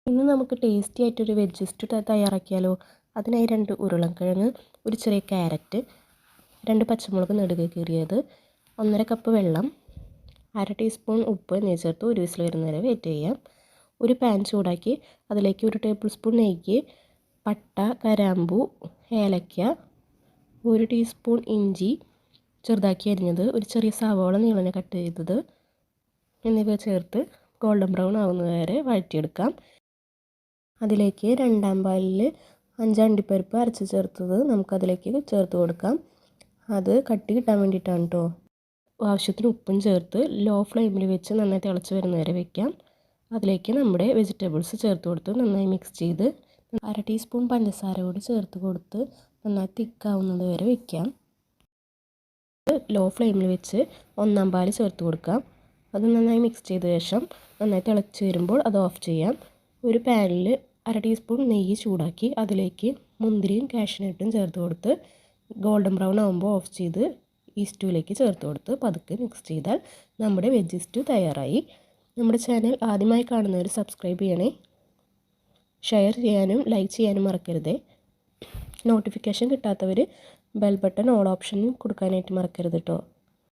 ഇന്ന് നമുക്ക് ടേസ്റ്റി ആയിട്ടൊരു വെജ് സ്റ്റൂ തയ്യാറാക്കിയാലോ. അതിനായി 2 ഉരുളൻകിഴങ്ങ്, ഒരു ചെറിയ ക്യാരറ്റ്, 2 പച്ചമുളക് നെടുകെ കീറിയത്, 1.5 കപ്പ് വെള്ളം, 1/2 ടീസ്പൂൺ ഉപ്പ് എന്നിവ ചേർത്ത് ഒരു വിസിൽ വരുന്നവരെ വെയിറ്റ് ചെയ്യാം. ഒരു പാൻ ചൂടാക്കി അതിലേക്ക് 1 ടേബിൾ സ്പൂൺ നെയ്യ്, പട്ട, കരാമ്പൂ, ഏലക്ക, 1 ടീസ്പൂൺ ഇഞ്ചി ചെറുതാക്കി അരിഞ്ഞത്, ഒരു ചെറിയ സവാള നീളനെ കട്ട് ചെയ്തത് എന്നിവ ചേർത്ത് ഗോൾഡൻ ബ്രൗൺ ആവുന്നതുവരെ വഴറ്റിയെടുക്കാം. അതിലേക്ക് 2-ാം പാലിൽ 5 അണ്ടിപ്പരിപ്പ് അരച്ച് ചേർത്തത് നമുക്കതിലേക്ക് ചേർത്ത് കൊടുക്കാം. അത് കട്ടി കിട്ടാൻ വേണ്ടിയിട്ടാണ് കേട്ടോ. ആവശ്യത്തിന് ഉപ്പും ചേർത്ത് ലോ ഫ്ലെയിമിൽ വെച്ച് നന്നായി തിളച്ച് വരുന്നവരെ വയ്ക്കാം. അതിലേക്ക് നമ്മുടെ വെജിറ്റബിൾസ് ചേർത്ത് കൊടുത്ത് നന്നായി മിക്സ് ചെയ്ത് 1/2 ടീസ്പൂൺ പഞ്ചസാര കൂടി ചേർത്ത് കൊടുത്ത് നന്നായി തിക്കാവുന്നത് വരെ വയ്ക്കാം. ലോ ഫ്ലെയിമിൽ വെച്ച് 1-ാം പാൽ ചേർത്ത് കൊടുക്കാം. അത് നന്നായി മിക്സ് ചെയ്ത ശേഷം നന്നായി തിളച്ച് വരുമ്പോൾ അത് ഓഫ് ചെയ്യാം. ഒരു പാനിൽ 1/2 ടീസ്പൂൺ നെയ്യ് ചൂടാക്കി അതിലേക്ക് മുന്തിരിയും കാഷ്യൂനട്ടും ചേർത്ത് കൊടുത്ത് ഗോൾഡൻ ബ്രൗൺ ആകുമ്പോൾ ഓഫ് ചെയ്ത് ഈ സ്റ്റൂവിലേക്ക് ചേർത്ത് കൊടുത്ത് പതുക്കെ മിക്സ് ചെയ്താൽ നമ്മുടെ വെജ് സ്റ്റൂ തയ്യാറായി. നമ്മുടെ ചാനൽ ആദ്യമായി കാണുന്നവർ സബ്സ്ക്രൈബ് ചെയ്യണേ. ഷെയർ ചെയ്യാനും ലൈക്ക് ചെയ്യാനും മറക്കരുതേ. നോട്ടിഫിക്കേഷൻ കിട്ടാത്തവർ ബെൽ ബട്ടൺ ഓൾ ഓപ്ഷൻ കൊടുക്കാനായിട്ട് മറക്കരുത് കേട്ടോ.